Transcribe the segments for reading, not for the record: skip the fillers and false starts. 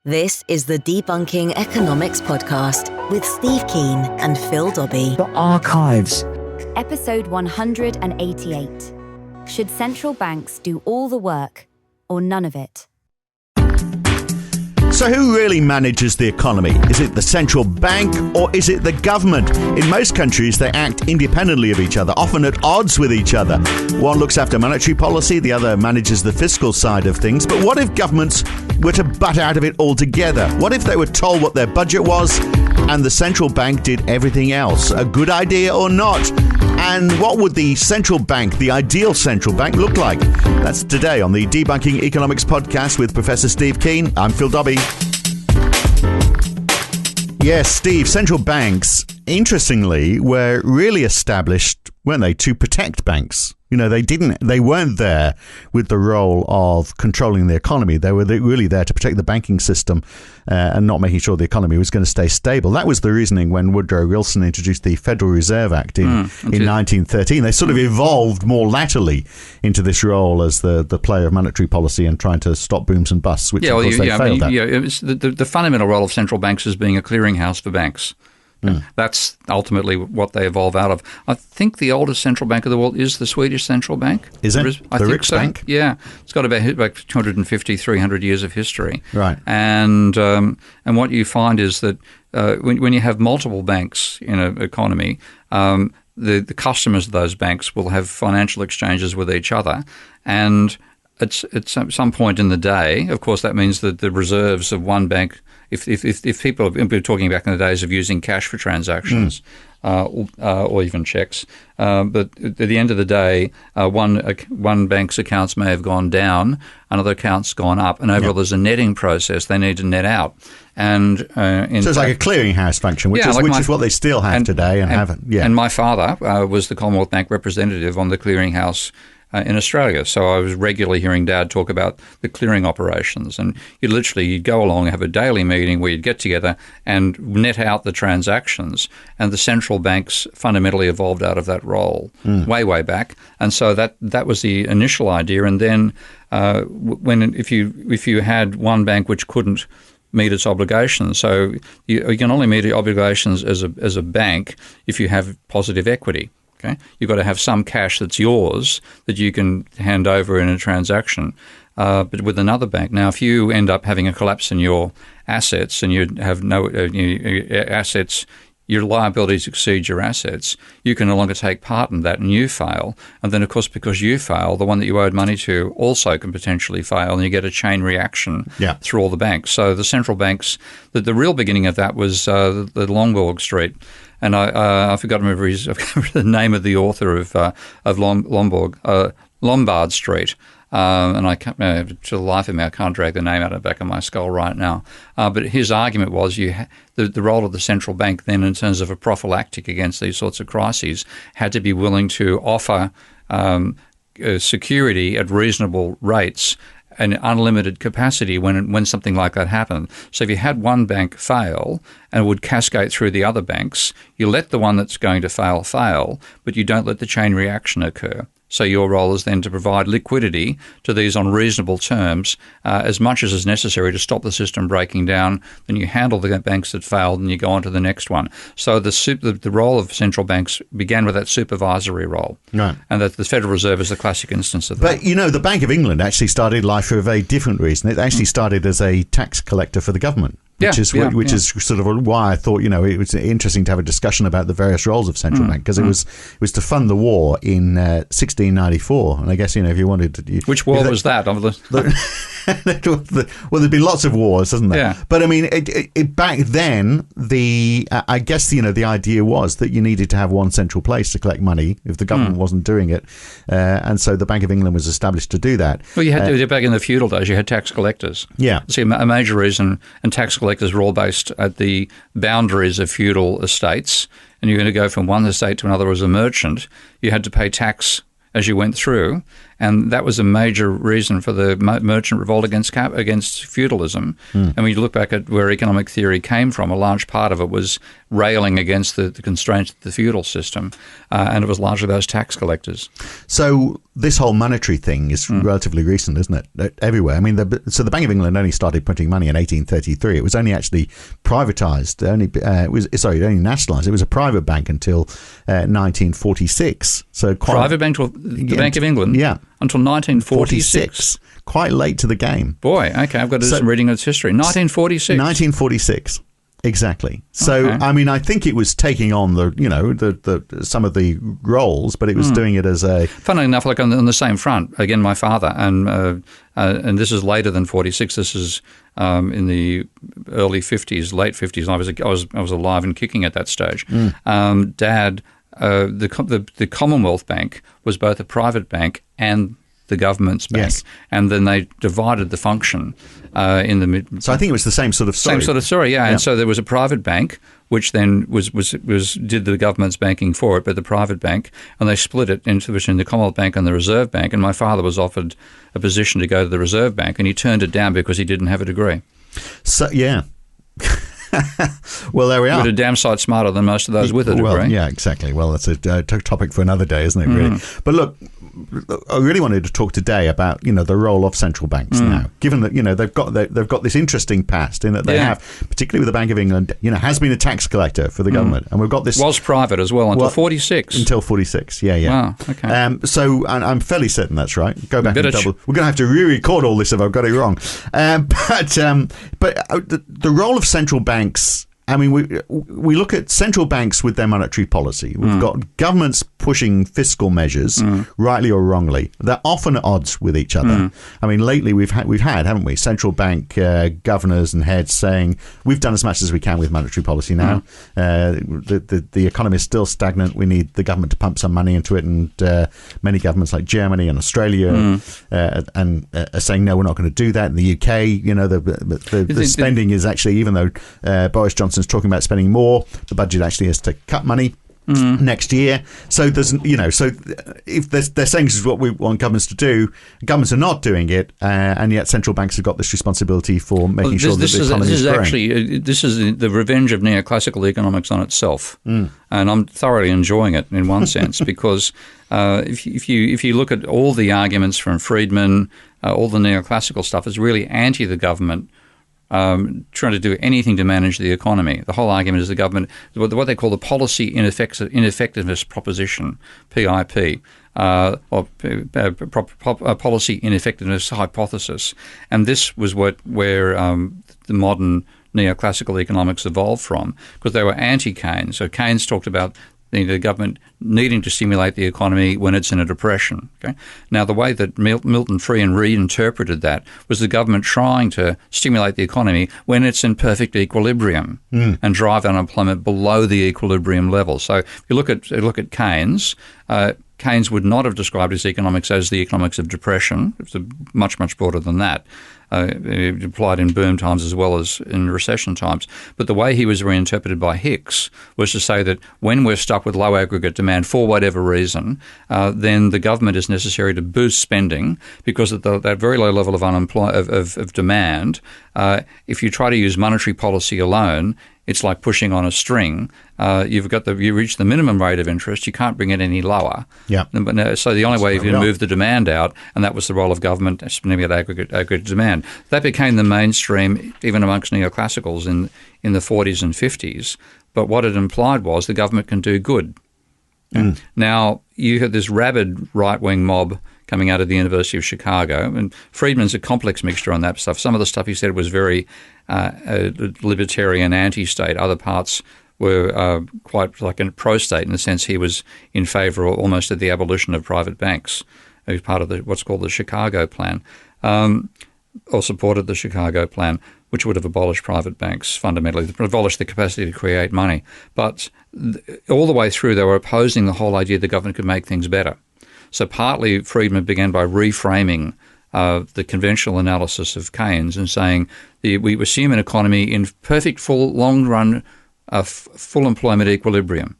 This is the Debunking Economics Podcast with Steve Keen and Phil Dobbie. The Archives. Episode 188. Should central banks do all the work or none of it? So who really manages the economy? Is it the central bank or is it the government? In most countries, they act independently of each other, often at odds with each other. One looks after monetary policy, the other manages the fiscal side of things. But what if governments were to butt out of it altogether? What if they were told what their budget was and the central bank did everything else? A good idea or not? And what would the central bank, the ideal central bank, look like? That's today on the Debunking Economics Podcast with Professor Steve Keen. I'm Phil Dobbie. Yes, Steve, central banks, interestingly, were really established, weren't they, to protect banks. You know, they weren't there with the role of controlling the economy. They were really there to protect the banking system and not making sure the economy was going to stay stable. That was the reasoning when Woodrow Wilson introduced the Federal Reserve Act in 1913. They sort of evolved more latterly into this role as the player of monetary policy and trying to stop booms and busts, which of course they failed at. It's the fundamental role of central banks is being a clearinghouse for banks. That's ultimately what they evolve out of. I think the oldest central bank of the world is the Swedish central bank. Is it? I think so. Riksbank? Yeah. It's got about 250, 300 years of history. Right. And what you find is that when you have multiple banks in an economy, the customers of those banks will have financial exchanges with each other. And at some point in the day, of course, that means that the reserves of one bank, if people have been talking back in the days of using cash for transactions or even checks, but at the end of the day, one bank's accounts may have gone down, another account's gone up, and overall there's a netting process. They need to net out. And so it's like a clearinghouse function, which is what they still have today and haven't. Yeah. And my father was the Commonwealth Bank representative on the clearinghouse in Australia. So I was regularly hearing Dad talk about the clearing operations. And you'd go along and have a daily meeting where you'd get together and net out the transactions. And the central banks fundamentally evolved out of that role way back. And so that was the initial idea. And then if you had one bank which couldn't meet its obligations, so you can only meet the obligations as a bank if you have positive equity. Okay? You've got to have some cash that's yours that you can hand over in a transaction. But with another bank, now if you end up having a collapse in your assets and you have no assets, your liabilities exceed your assets, you can no longer take part in that and you fail. And then, of course, because you fail, the one that you owed money to also can potentially fail and you get a chain reaction through all the banks. So the central banks, the real beginning of that was the Lombard Street. And I forgot to remember the name of the author of Lombard Street. And I can't, to the life of me, I can't drag the name out of the back of my skull right now. But his argument was the role of the central bank then in terms of a prophylactic against these sorts of crises had to be willing to offer security at reasonable rates and unlimited capacity when something like that happened. So if you had one bank fail and it would cascade through the other banks, you let the one that's going to fail, but you don't let the chain reaction occur. So your role is then to provide liquidity to these on reasonable terms as much as is necessary to stop the system breaking down. Then you handle the banks that failed and you go on to the next one. So the role of central banks began with that supervisory role. Right. And that the Federal Reserve is the classic instance of that. But, the Bank of England actually started life for a very different reason. It actually started as a tax collector for the government. Which is sort of why I thought, it was interesting to have a discussion about the various roles of central bank, because it was to fund the war in 1694. And I guess, if you wanted to... Which war was that? Well, there'd been lots of wars, hasn't there? Yeah. But, back then, I guess, the idea was that you needed to have one central place to collect money if the government wasn't doing it. And so the Bank of England was established to do that. Well, you had back in the feudal days, you had tax collectors. Yeah. See, a major reason, and tax collectors were all based at the boundaries of feudal estates, and you're going to go from one estate to another as a merchant. You had to pay tax as you went through, And that was a major reason for the merchant revolt against feudalism. And when you look back at where economic theory came from, a large part of it was railing against the constraints of the feudal system, and it was largely those tax collectors. So this whole monetary thing is relatively recent, isn't it? Everywhere. I mean, the Bank of England only started printing money in 1833. It was only actually privatised. Only nationalised. It was a private bank until 1946. So private bank, the Bank of England. Yeah. Until 1946. Quite late to the game. Boy, okay, I've got to do some reading of its history. 1946. 1946. Exactly. So, okay. I mean, I think it was taking on the some of the roles, but it was doing it as a... Funnily enough, like on the same front, again, my father, and this is later than 46. This is in the early 50s, late 50s. I was alive and kicking at that stage. Dad, the Commonwealth Bank was both a private bank and the government's bank, and then they divided the function in the mid. So I think it was the same sort of story. Same sort of story, yeah. And so there was a private bank, which then was did the government's banking for it, but the private bank, and they split it between the Commonwealth Bank and the Reserve Bank. And my father was offered a position to go to the Reserve Bank, and he turned it down because he didn't have a degree. So yeah. Well, there we are. But a damn sight smarter than most of those with a degree. Well, yeah, exactly. Well, that's a topic for another day, isn't it, really? But look, I really wanted to talk today about, the role of central banks now, given that, they've got this interesting past in that they have, particularly with the Bank of England, has been a tax collector for the government. And we've got this... Was private as well until 46. Until 46, yeah. Wow, okay. So I'm fairly certain that's right. Go back and double... We're going to have to re-record all this if I've got it wrong. But the role of central banks, I mean, we look at central banks with their monetary policy. We've got governments pushing fiscal measures, rightly or wrongly. They're often at odds with each other. I mean, lately we've had, haven't we, central bank governors and heads saying we've done as much as we can with monetary policy now. The economy is still stagnant. We need the government to pump some money into it. And many governments like Germany and Australia are saying no, we're not going to do that. In the UK, the spending is actually, even though Boris Johnson's talking about spending more, the budget actually is to cut money next year. So there's, so if they're saying this is what we want governments to do, governments are not doing it, and yet central banks have got this responsibility for making sure that the economy is growing. This is the revenge of neoclassical economics on itself, and I'm thoroughly enjoying it in one sense because if you look at all the arguments from Friedman, all the neoclassical stuff is really anti the government. Trying to do anything to manage the economy. The whole argument is the government, what they call the policy ineffectiveness proposition, PIP, or policy ineffectiveness hypothesis. And this was where the modern neoclassical economics evolved from, because they were anti-Keynes. So Keynes talked about the government needing to stimulate the economy when it's in a depression. Okay? Now, the way that Milton Friedman reinterpreted that was the government trying to stimulate the economy when it's in perfect equilibrium and drive unemployment below the equilibrium level. So if you look at Keynes, Keynes would not have described his economics as the economics of depression. It's much, much broader than that. It applied in boom times as well as in recession times. But the way he was reinterpreted by Hicks was to say that when we're stuck with low aggregate demand for whatever reason, then the government is necessary to boost spending because at that very low level of demand, if you try to use monetary policy alone, it's like pushing on a string. You reach the minimum rate of interest. You can't bring it any lower. Yeah. So the only way you can move the demand out, and that was the role of government, spending at aggregate demand. That became the mainstream even amongst neoclassicals in the 40s and 50s. But what it implied was the government can do good. Now, you had this rabid right-wing mob coming out of the University of Chicago, and Friedman's a complex mixture on that stuff. Some of the stuff he said was very libertarian, anti-state. Other parts were quite like a pro-state in the sense he was in favour almost of the abolition of private banks. He was part of what's called the Chicago Plan, or supported the Chicago Plan, which would have abolished private banks fundamentally, abolished the capacity to create money. But all the way through, they were opposing the whole idea the government could make things better. So partly Friedman began by reframing the conventional analysis of Keynes and saying we assume an economy in perfect, full, long-run, full employment equilibrium.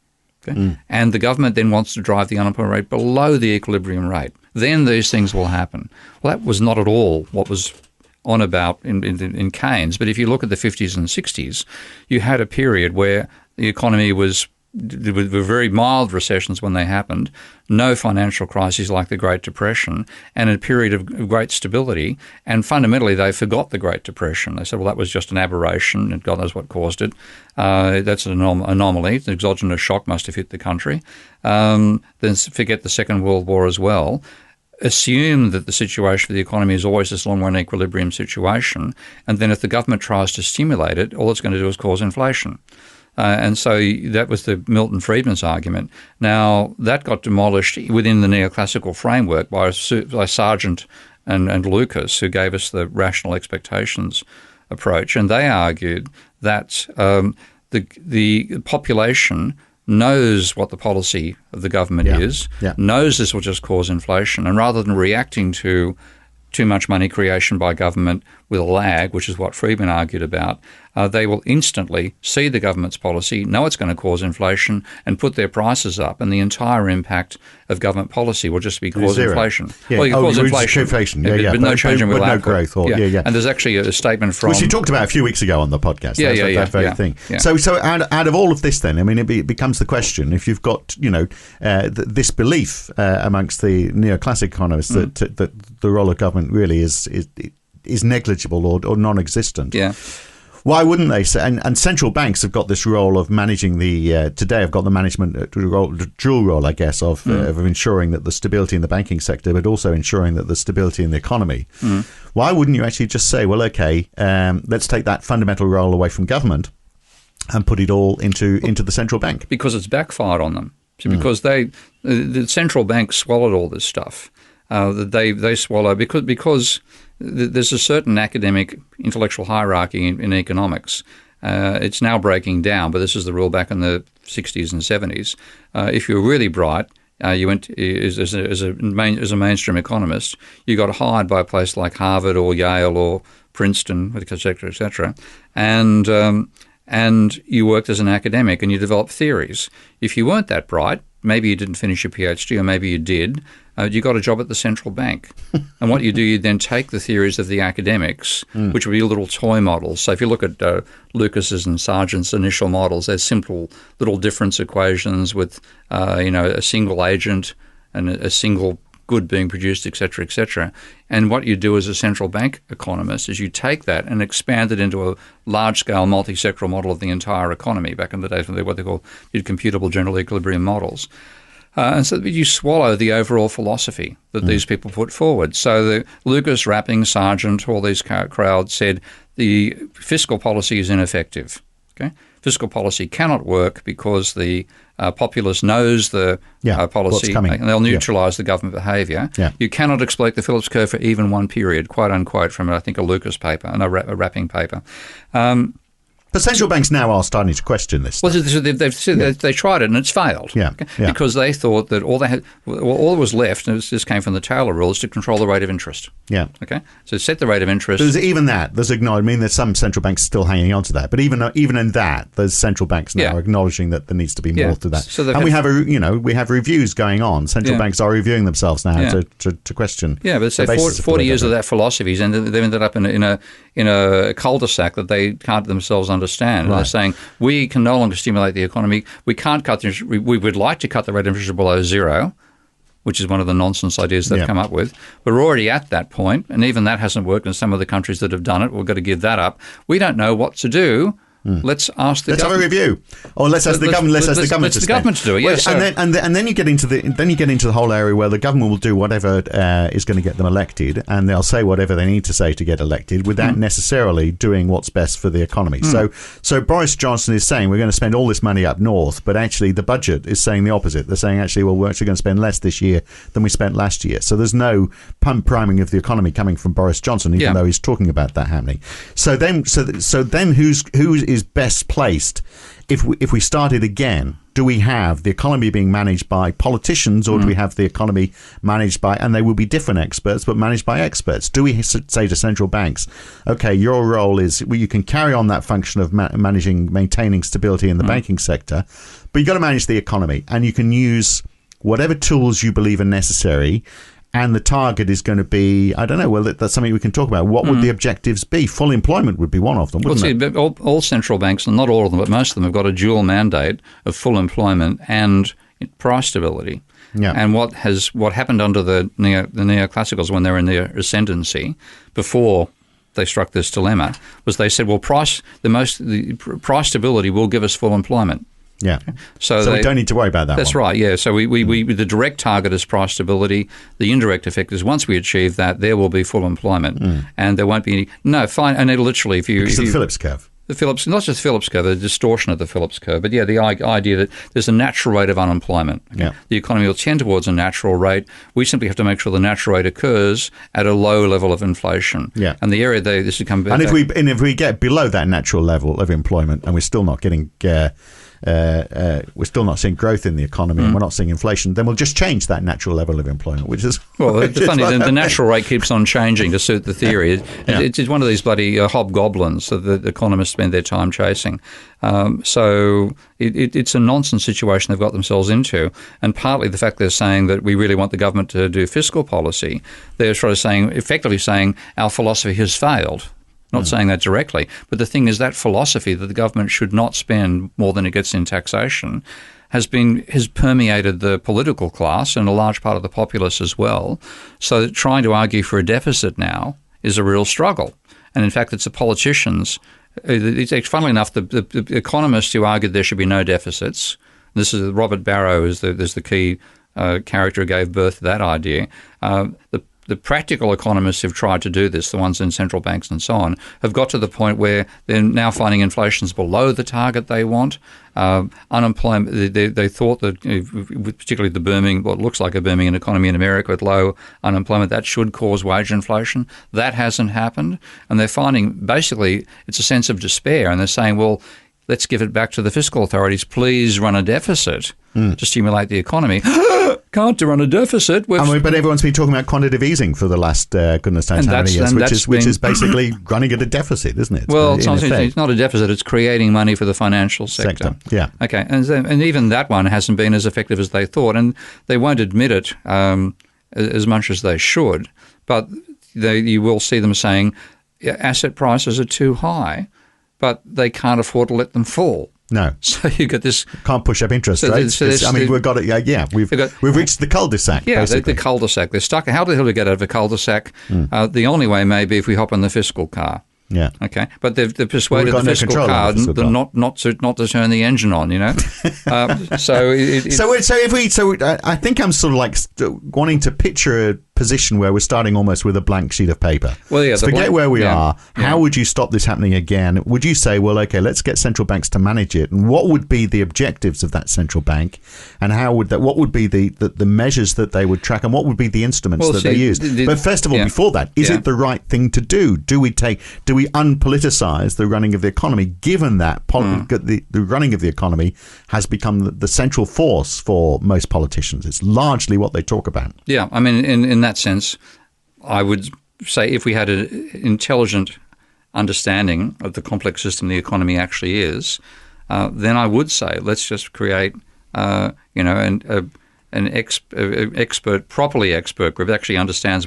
Okay? And the government then wants to drive the unemployment rate below the equilibrium rate. then these things will happen. Well, that was not at all what was on about in Keynes. But if you look at the 50s and 60s, you had a period where the economy there were very mild recessions when they happened, no financial crises like the Great Depression, and a period of great stability. And fundamentally, they forgot the Great Depression. They said, well, that was just an aberration, and God knows what caused it. That's an anomaly. The exogenous shock must have hit the country. Then forget the Second World War as well. Assume that the situation for the economy is always this long-run equilibrium situation, and then if the government tries to stimulate it, all it's going to do is cause inflation. And so that was the Milton Friedman's argument. Now, that got demolished within the neoclassical framework by Sargent and Lucas, who gave us the rational expectations approach. And they argued that the population knows what the policy of the government is, knows this will just cause inflation, and rather than reacting to too much money creation by government with a lag, which is what Friedman argued about, they will instantly see the government's policy, know it's going to cause inflation, and put their prices up, and the entire impact of government policy will just be cause inflation. Yeah. Well, you cause inflation. But no change in real output. No growth. And there's actually a statement from... Which you talked about a few weeks ago on the podcast. That very thing. Yeah. So out of all of this then, I mean, it becomes the question, if you've got, this belief amongst the neoclassic economists that the role of government really is negligible or non-existent. Yeah. Why wouldn't they say? And central banks have got this role of managing today have got the management dual role, I guess, of ensuring that the stability in the banking sector, but also ensuring that the stability in the economy. Why wouldn't you actually just say, well, okay, let's take that fundamental role away from government and put it all into the central bank? Because it's backfired on them. Because the central bank swallowed all this stuff. They swallow because there's a certain academic intellectual hierarchy in economics. It's now breaking down, but this is the rule back in the 60s and 70s. If you were really bright, you went as a mainstream economist, you got hired by a place like Harvard or Yale or Princeton, et cetera, and you worked as an academic and you developed theories. If you weren't that bright, maybe you didn't finish your PhD or maybe you did, you got a job at the central bank. And what you do, you then take the theories of the academics, which would be little toy models. So if you look at Lucas's and Sargent's initial models, they're simple little difference equations with a single agent and a single good being produced, et cetera, et cetera. And what you do as a central bank economist is you take that and expand it into a large-scale multi-sectoral model of the entire economy. Back in the days when they what they call computable general equilibrium models. And so you swallow the overall philosophy that these people put forward. So the Lucas, Rapping, Sargent, all these crowds said the fiscal policy is ineffective. Okay, fiscal policy cannot work because the populace knows the policy and they'll neutralise the government behaviour. Yeah. You cannot exploit the Phillips curve for even one period, quote unquote, from I think a Lucas paper and a Rapping paper. But central banks now are starting to question this. Well, they tried it and it's failed. Because they thought that all that was left, and this came from the Taylor rules, to control the rate of interest. Yeah. Okay. So set the rate of interest. There's even that. There's some central banks still hanging on to that. But even in that, there's central banks now acknowledging that there needs to be more to that. So and we have reviews going on. Central banks are reviewing themselves now to question. Yeah, but say 40 years of that philosophy, and they've ended up in a cul-de-sac that they can't themselves understand. Right. They're saying we can no longer stimulate the economy. We can't cut the interest. We would like to cut the rate of interest below zero, which is one of the nonsense ideas they've come up with. We're already at that point, and even that hasn't worked in some of the countries that have done it. We've got to give that up. We don't know what to do. Let's ask the government. Let's have a review, or let's ask the government. Let's ask the government to do it. Yes, and then you get into the whole area where the government will do whatever is going to get them elected, and they'll say whatever they need to say to get elected, without necessarily doing what's best for the economy. So Boris Johnson is saying we're going to spend all this money up north, but actually the budget is saying the opposite. They're saying actually, well, we're actually going to spend less this year than we spent last year. So there's no priming of the economy coming from Boris Johnson, even though he's talking about that happening. So then who is best placed if we started again? Do we have the economy being managed by politicians, or do we have the economy managed by, and they will be different experts, but managed by experts? Do we say to central banks, okay, your role is, you can carry on that function of maintaining stability in the banking sector, but you've got to manage the economy, and you can use whatever tools you believe are necessary, and the target is going to be, I don't know, well, that's something we can talk about. What would the objectives be? Full employment would be one of them, wouldn't it? But all central banks, and not all of them, but most of them have got a dual mandate of full employment and price stability. Yeah. And what happened under the neoclassicals when they were in their ascendancy, before they struck this dilemma, was they said, well, price stability will give us full employment. Yeah. So we don't need to worry about that. That's one. right. Yeah. So we the direct target is price stability. The indirect effect is once we achieve that, there will be full employment, and there won't be any. Fine. And it'll literally, if you because of the Phillips curve. The Phillips, not just Phillips curve, the distortion of the Phillips curve, but the idea that there's a natural rate of unemployment. Okay? Yeah. The economy will tend towards a natural rate. We simply have to make sure the natural rate occurs at a low level of inflation. Yeah. And the area this would come back. And if we get below that natural level of employment, and we're still not getting. We're still not seeing growth in the economy and we're not seeing inflation, then we'll just change that natural level of employment, which is... the natural rate keeps on changing to suit the theory. It's one of these bloody hobgoblins that the economists spend their time chasing. So it's a nonsense situation they've got themselves into. And partly the fact they're saying that we really want the government to do fiscal policy, they're sort of effectively saying our philosophy has failed. Not saying that directly, but the thing is that philosophy that the government should not spend more than it gets in taxation has permeated the political class and a large part of the populace as well. So trying to argue for a deficit now is a real struggle. And in fact, it's the politicians. Funnily enough, the economists who argued there should be no deficits. This is Robert Barrow is the key character who gave birth to that idea. The practical economists who've tried to do this, the ones in central banks and so on, have got to the point where they're now finding inflation's below the target they want. Unemployment, they thought that, particularly what looks like a booming economy in America with low unemployment, that should cause wage inflation. That hasn't happened. And they're finding, basically, it's a sense of despair. And they're saying, well, let's give it back to the fiscal authorities. Please run a deficit to stimulate the economy. Can't run a deficit. But everyone's been talking about quantitative easing for the last goodness knows how many years, which is basically running at a deficit, isn't it? Well, it's not a deficit. It's creating money for the financial sector. Yeah. Okay, and even that one hasn't been as effective as they thought, and they won't admit it as much as they should. But you will see them saying asset prices are too high, but they can't afford to let them fall. No. So you get this... Can't push up interest rates. We've got it. We've reached the cul-de-sac, basically. The cul-de-sac. They're stuck. How the hell do we get out of a cul-de-sac? The only way may be if we hop on the fiscal car. Yeah. Okay. But they've persuaded the fiscal car not to turn the engine on. You know. So I think I'm sort of like wanting to picture a position where we're starting almost with a blank sheet of paper. Well, yeah. Forget where we are. How would you stop this happening again? Would you say, well, okay, let's get central banks to manage it, and what would be the objectives of that central bank, and what would be the measures that they would track, and what would be the instruments that they use? But first of all, before that, is it the right thing to do? Do we unpoliticize the running of the economy, given that the running of the economy has become the central force for most politicians? It's largely what they talk about. Yeah, I mean, in that sense, I would say if we had an intelligent understanding of the complex system the economy actually is, then I would say let's just create, an properly expert group that actually understands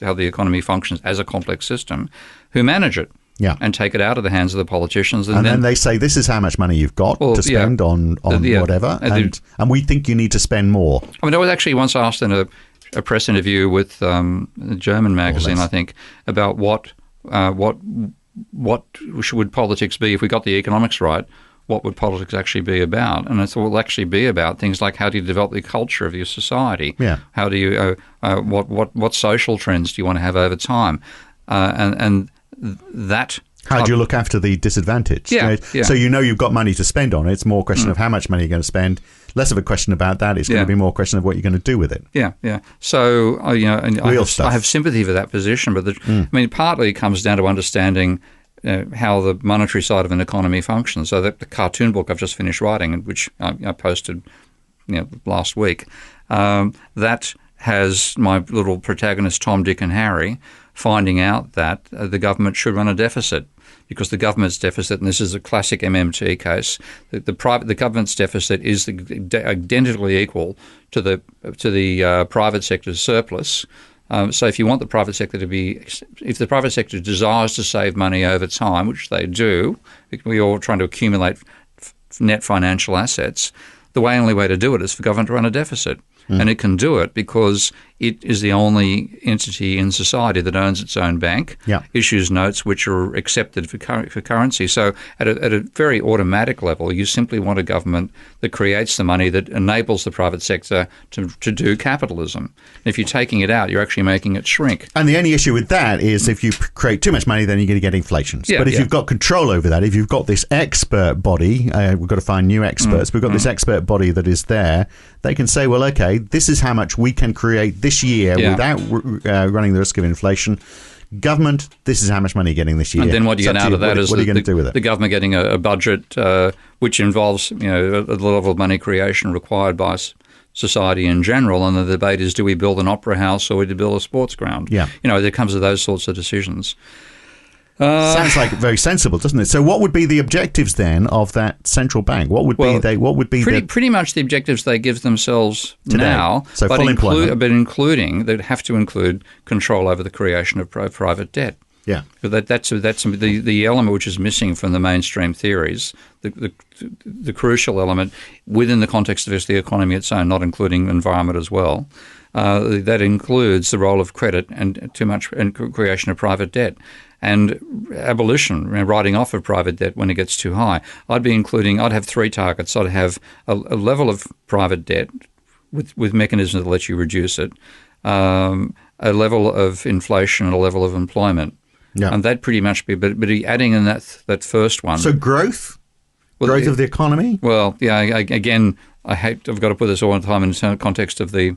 how the economy functions as a complex system, who manage it. Yeah. And take it out of the hands of the politicians. And then they say, this is how much money you've got to spend on whatever, and we think you need to spend more. I mean, I was actually once asked in a press interview with a German magazine, I think, about what would politics be if we got the economics right. What would politics actually be about? And I thought, will actually be about things like how do you develop the culture of your society? Yeah. How do you what social trends do you want to have over time? And that. How do you look after the disadvantaged? Yeah, right? So you've got money to spend on it. It's more a question of how much money you're going to spend. Less of a question about that. It's going to be more a question of what you're going to do with it. Yeah, yeah. So I have sympathy for that position, but partly it comes down to understanding how the monetary side of an economy functions. So the cartoon book I've just finished writing, which I posted last week, that has my little protagonist Tom, Dick and Harry finding out that the government should run a deficit, because the government's deficit, and this is a classic MMT case, the government's deficit is identically equal to the private sector's surplus. So if you want the private sector if the private sector desires to save money over time, which they do, we're all trying to accumulate net financial assets, the only way to do it is for government to run a deficit. And it can do it because it is the only entity in society that owns its own bank, issues notes which are accepted for currency. So at a very automatic level, you simply want a government that creates the money that enables the private sector to do capitalism. And if you're taking it out, you're actually making it shrink. And the only issue with that is if you create too much money, then you're going to get inflation. But if you've got control over that, if you've got this expert body, we've got to find new experts, we've got this expert body that is there, they can say, well, okay, this is how much we can create this year without running the risk of inflation. Government, this is how much money you're getting this year. And then what you get out of that is what are you going to do with it? The government getting a budget which involves a level of money creation required by society in general. And the debate is, do we build an opera house or do we build a sports ground? There comes to those sorts of decisions. Sounds like very sensible, doesn't it? So, what would be the objectives then of that central bank? What would be pretty much the objectives they give themselves today, now? So full employment, but including they'd have to include control over the creation of private debt. Yeah, that's the element which is missing from the mainstream theories. The crucial element within the context of just the economy its own, not including environment as well. That includes the role of credit and creation of private debt. And abolition, writing off of private debt when it gets too high. I'd have three targets. I'd have a level of private debt with mechanisms that let you reduce it, a level of inflation and a level of employment. Yeah. And that'd pretty much be, but adding in that first one. So growth of the economy? Well, yeah, again, I've got to put this all the time in the context of the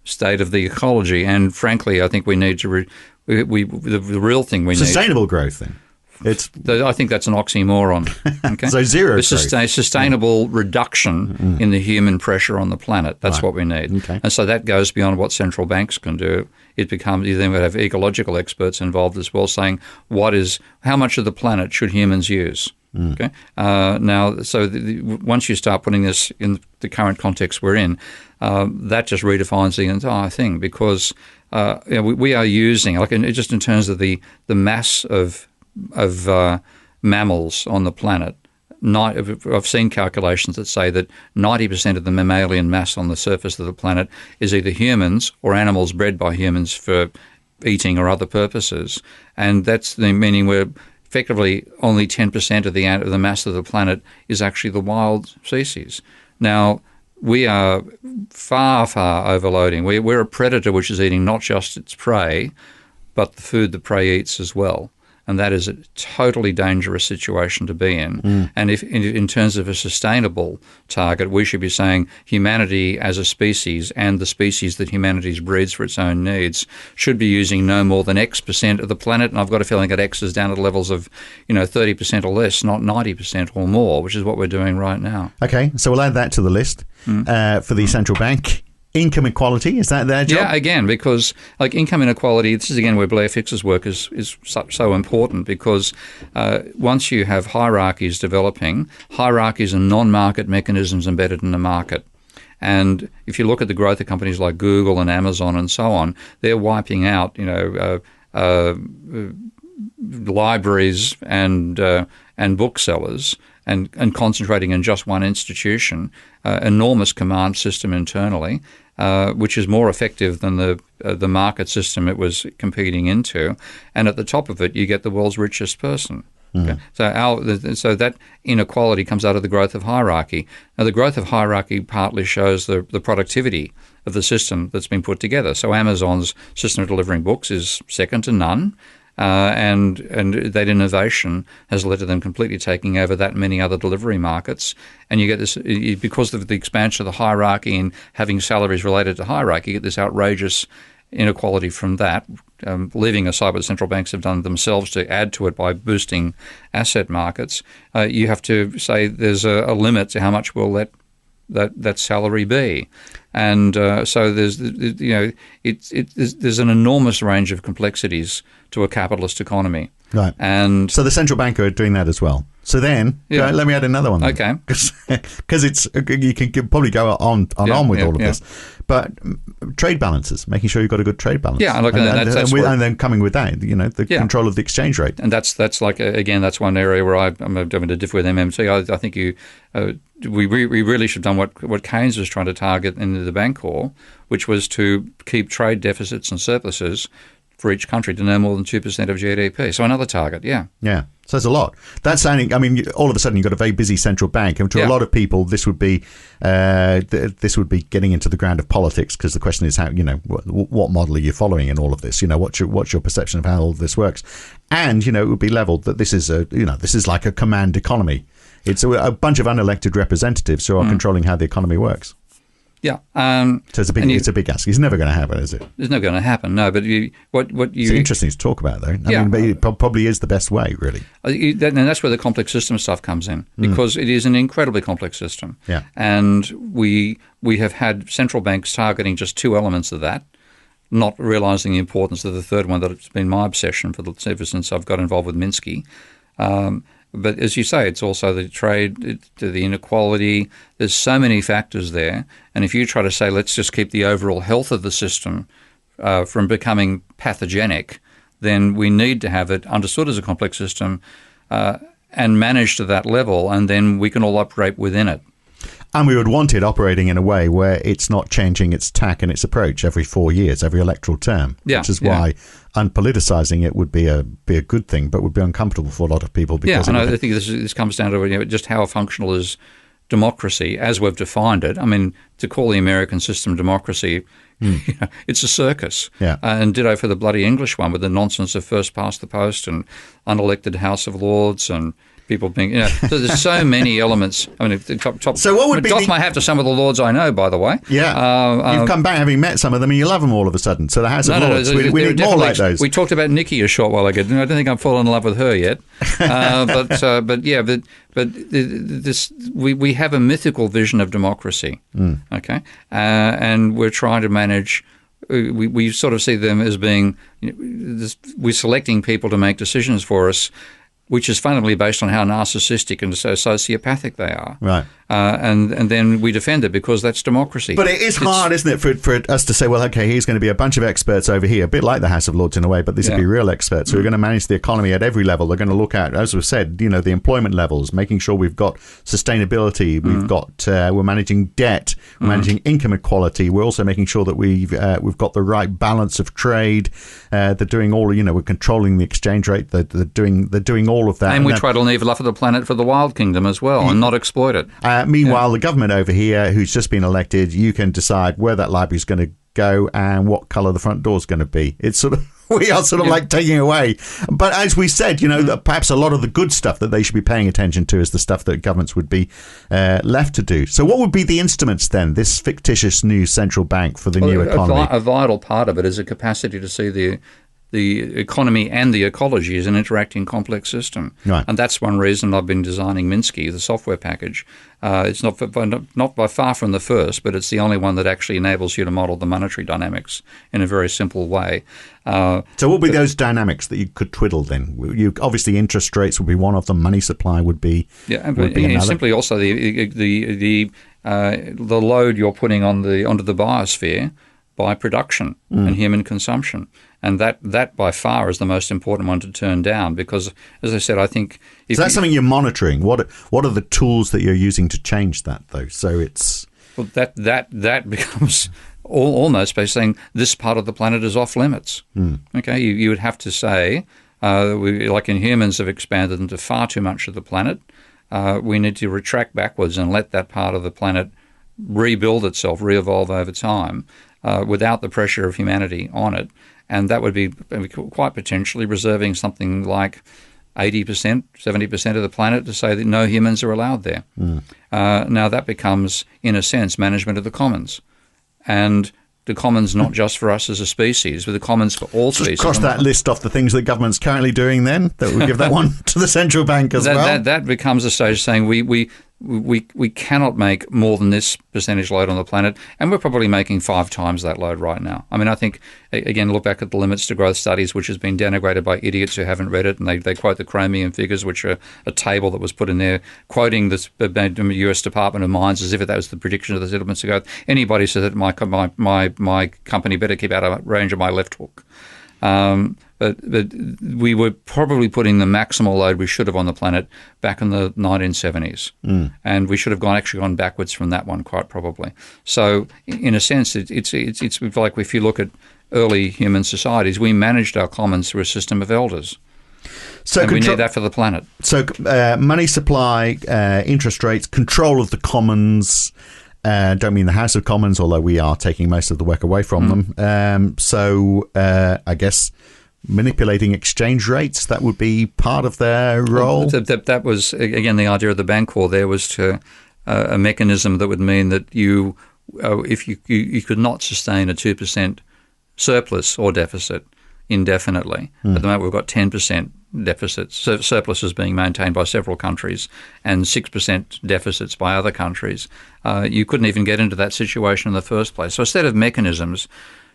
state of the ecology. And frankly, I think we need to the real thing we need. Sustainable growth, then. I think that's an oxymoron. Okay? So zero growth. Sustainable reduction in the human pressure on the planet. That's what we need. Okay. And so that goes beyond what central banks can do. You then have ecological experts involved as well, saying how much of the planet should humans use? Okay. Once you start putting this in the current context we're in, that just redefines the entire thing, because we are using, just in terms of the mass of mammals on the planet. I've seen calculations that say that 90% of the mammalian mass on the surface of the planet is either humans or animals bred by humans for eating or other purposes, and that's the meaning we're effectively only 10% of the mass of the planet is actually the wild species. Now, we are far, far overloading. We're a predator which is eating not just its prey, but the food the prey eats as well. And that is a totally dangerous situation to be in. And if in terms of a sustainable target, we should be saying humanity as a species and the species that humanity breeds for its own needs should be using no more than X% of the planet. And I've got a feeling that X is down to levels of 30% or less, not 90% or more, which is what we're doing right now. Okay, so we'll add that to the list for the central bank. Income equality, is that their job? Yeah, again, because income inequality, this is again where Blair Fix's work is so important, because once you have hierarchies developing, hierarchies are non-market mechanisms embedded in the market. And if you look at the growth of companies like Google and Amazon and so on, they're wiping out, libraries and booksellers and concentrating in just one institution, enormous command system internally, which is more effective than the market system it was competing into. And at the top of it, you get the world's richest person. Okay? So that inequality comes out of the growth of hierarchy. Now, the growth of hierarchy partly shows the productivity of the system that's been put together. So Amazon's system of delivering books is second to none. And that innovation has led to them completely taking over that many other delivery markets. And you get this, because of the expansion of the hierarchy and having salaries related to hierarchy, you get this outrageous inequality from that, leaving aside what central banks have done themselves to add to it by boosting asset markets. You have to say there's a limit to how much we'll let that salary be? And so there's there's an enormous range of complexities to a capitalist economy. Right. And so the central bank are doing that as well. So then, let me add another one. Then. Okay. Because you can probably go on with all of this. But trade balances, making sure you've got a good trade balance. Yeah, and then coming with that, the control of the exchange rate. And that's like, again, that's one area where I'm going to differ with MMT. I think we really should have done what Keynes was trying to target in the Bank Corps, which was to keep trade deficits and surpluses for each country to no more than 2% of GDP. So another target, yeah. Yeah. So it's a lot. That's sounding. I mean, all of a sudden you've got a very busy central bank, and to a lot of people, this would be getting into the ground of politics, because the question is how what model are you following in all of this? What's your perception of how all of this works? And it would be leveled that this is this is like a command economy. It's a bunch of unelected representatives who are controlling how the economy works. Yeah. So it's a big ask. It's never going to happen, is it? It's never going to happen. No, but it's interesting to talk about, though. I mean, but it probably is the best way, really. And that's where the complex system stuff comes in, because it is an incredibly complex system. Yeah. And we have had central banks targeting just two elements of that, not realising the importance of the third one. That's been my obsession ever since I've got involved with Minsky. But as you say, it's also the trade, the inequality. There's so many factors there. And if you try to say, let's just keep the overall health of the system from becoming pathogenic, then we need to have it understood as a complex system and managed to that level, and then we can all operate within it. And we would want it operating in a way where it's not changing its tack and its approach every 4 years, every electoral term, which is why unpoliticizing it would be a good thing, but would be uncomfortable for a lot of people. Because I think this comes down to just how functional is democracy as we've defined it. I mean, to call the American system democracy, it's a circus. Yeah. And ditto for the bloody English one with the nonsense of first past the post and unelected House of Lords and people being, so there's so many elements. I mean, top. So what would be doff my hat to some of the lords I know, by the way. Yeah, you've come back having met some of them, and you love them all of a sudden. So the House of Lords, we need more like those. We talked about Nikki a short while ago. I don't think I've fallen in love with her yet, we have a mythical vision of democracy. Okay, and we're trying to manage. We sort of see them as being, we're selecting people to make decisions for us, which is fundamentally based on how narcissistic and so sociopathic they are. Right. And then we defend it because that's democracy. But it is hard, isn't it, for us to say, well, okay, here's going to be a bunch of experts over here, a bit like the House of Lords in a way, but these would be real experts who are going to manage the economy at every level. They're going to look at, as we've said, the employment levels, making sure we've got sustainability, we're managing debt, we're managing income equality. We're also making sure that we've got the right balance of trade. They're doing all, we're controlling the exchange rate. They're doing all of that. And we try to leave enough of the planet for the wild kingdom as well and not exploit it. Meanwhile, the government over here, who's just been elected, you can decide where that library is going to go and what colour the front door is going to be. It's sort of, we are sort of like taking away. But as we said, perhaps a lot of the good stuff that they should be paying attention to is the stuff that governments would be left to do. So what would be the instruments then, this fictitious new central bank for the new economy? A vital part of it is a capacity to see the economy and the ecology is an interacting complex system. Right. And that's one reason I've been designing Minsky, the software package. It's not by far from the first, but it's the only one that actually enables you to model the monetary dynamics in a very simple way. So what would be those dynamics that you could twiddle then? Obviously, interest rates would be one of them. Money supply would be another. Simply also the load you're putting onto the biosphere by production and human consumption. And that by far is the most important one to turn down because, as I said, I think... So that's something you're monitoring. What are the tools that you're using to change that, though? So it's... Well, that becomes almost by saying this part of the planet is off limits. Okay, you would have to say, like in humans have expanded into far too much of the planet. We need to retract backwards and let that part of the planet rebuild itself, re-evolve over time without the pressure of humanity on it. And that would be quite potentially reserving something like 80%, 70% of the planet to say that no humans are allowed there. Now that becomes, in a sense, management of the commons. And the commons not just for us as a species, but the commons for all species. Just cross that list off the things that government's currently doing then? That would give that one to the central bank as well? That becomes a stage saying we cannot make more than this percentage load on the planet, and we're probably making 5 times that load right now. I mean, I think, again, look back at the limits to growth studies, which has been denigrated by idiots who haven't read it, and they quote the chromium figures, which are a table that was put in there, quoting the US Department of Mines as if that was the prediction of the limits to growth. Anybody says that my company better keep out of range of my left hook. But we were probably putting the maximal load we should have on the planet back in the 1970s. And we should have actually gone backwards from that one, quite probably. So in a sense, it's like if you look at early human societies, we managed our commons through a system of elders. So and we need that for the planet. So money supply, interest rates, control of the commons. Don't mean the House of Commons, although we are taking most of the work away from them. So I guess manipulating exchange rates, that would be part of their role? That was, again, the idea of the Bancor there was to a mechanism that would mean that if you could not sustain a 2% surplus or deficit indefinitely. At the moment, we've got 10% deficits, surpluses being maintained by several countries, and 6% deficits by other countries. You couldn't even get into that situation in the first place. So a set of mechanisms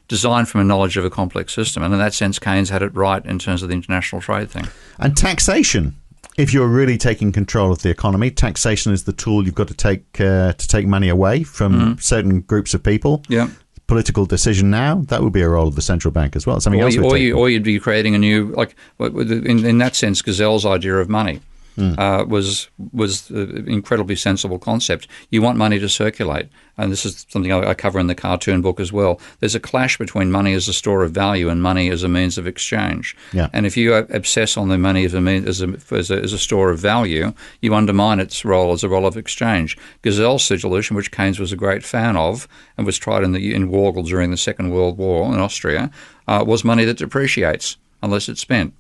designed from a knowledge of a complex system, and in that sense, Keynes had it right in terms of the international trade thing. And taxation. If you're really taking control of the economy, taxation is the tool you've got to take money away from certain groups of people. Yeah. Political decision now, that would be a role of the central bank as well. Something else. Or you'd be creating a new, like in that sense, Gazelle's idea of money was an incredibly sensible concept. You want money to circulate, and this is something I cover in the cartoon book as well. There's a clash between money as a store of value and money as a means of exchange. Yeah. And if you obsess on the money as a store of value, you undermine its role as a role of exchange. Gazelle's solution, which Keynes was a great fan of and was tried in Wargel during the Second World War in Austria, was money that depreciates unless it's spent.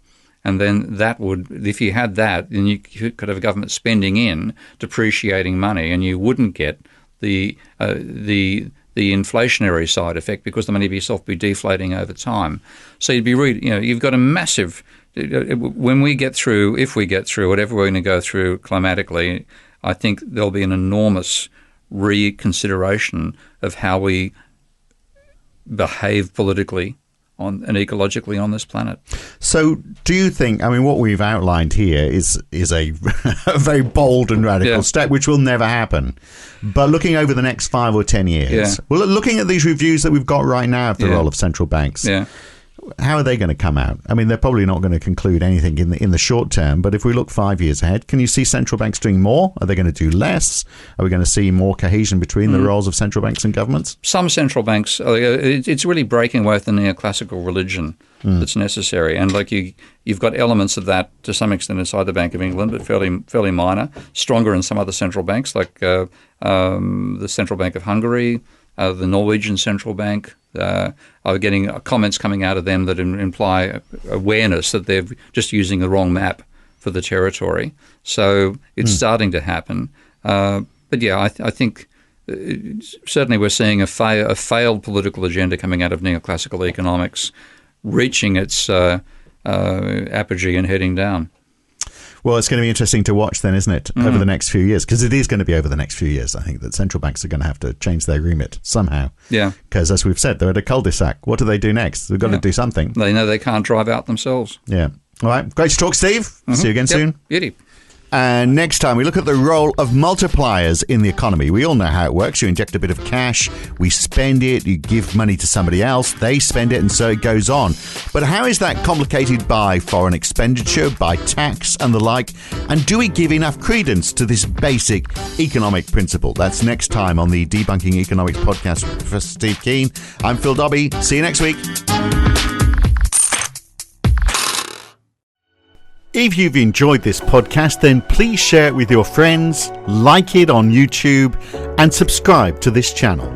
And then that would, if you had that, then you could have a government spending in depreciating money, and you wouldn't get the inflationary side effect because the money itself be deflating over time. So you'd be you've got a massive. When we get through, if we get through whatever we're going to go through climatically, I think there'll be an enormous reconsideration of how we behave politically and ecologically on this planet. So do you think, I mean, what we've outlined here is a very bold and radical step, which will never happen. But looking over the next 5 or 10 years, well, looking at these reviews that we've got right now of the role of central banks, how are they going to come out? I mean, they're probably not going to conclude anything in the short term, but if we look 5 years ahead, can you see central banks doing more? Are they going to do less? Are we going to see more cohesion between the roles of central banks and governments? Some central banks, it's really breaking away from the neoclassical religion that's necessary. And like you've got elements of that to some extent inside the Bank of England, but fairly minor, stronger in some other central banks like the Central Bank of Hungary, the Norwegian Central Bank. Are getting comments coming out of them that imply awareness that they're just using the wrong map for the territory. So it's starting to happen. But yeah, I think certainly we're seeing a failed political agenda coming out of neoclassical economics reaching its apogee and heading down. Well, it's going to be interesting to watch then, isn't it, over the next few years? Because it is going to be over the next few years, I think, that central banks are going to have to change their remit somehow. Yeah. Because as we've said, they're at a cul-de-sac. What do they do next? They've got to do something. They know they can't drive out themselves. Yeah. All right. Great to talk, Steve. See you again soon. Beauty. And next time, we look at the role of multipliers in the economy. We all know how it works. You inject a bit of cash, we spend it, you give money to somebody else, they spend it, and so it goes on. But how is that complicated by foreign expenditure, by tax and the like? And do we give enough credence to this basic economic principle? That's next time on the Debunking Economics podcast with Prof Steve Keen. I'm Phil Dobbie. See you next week. If you've enjoyed this podcast, then please share it with your friends, like it on YouTube, and subscribe to this channel.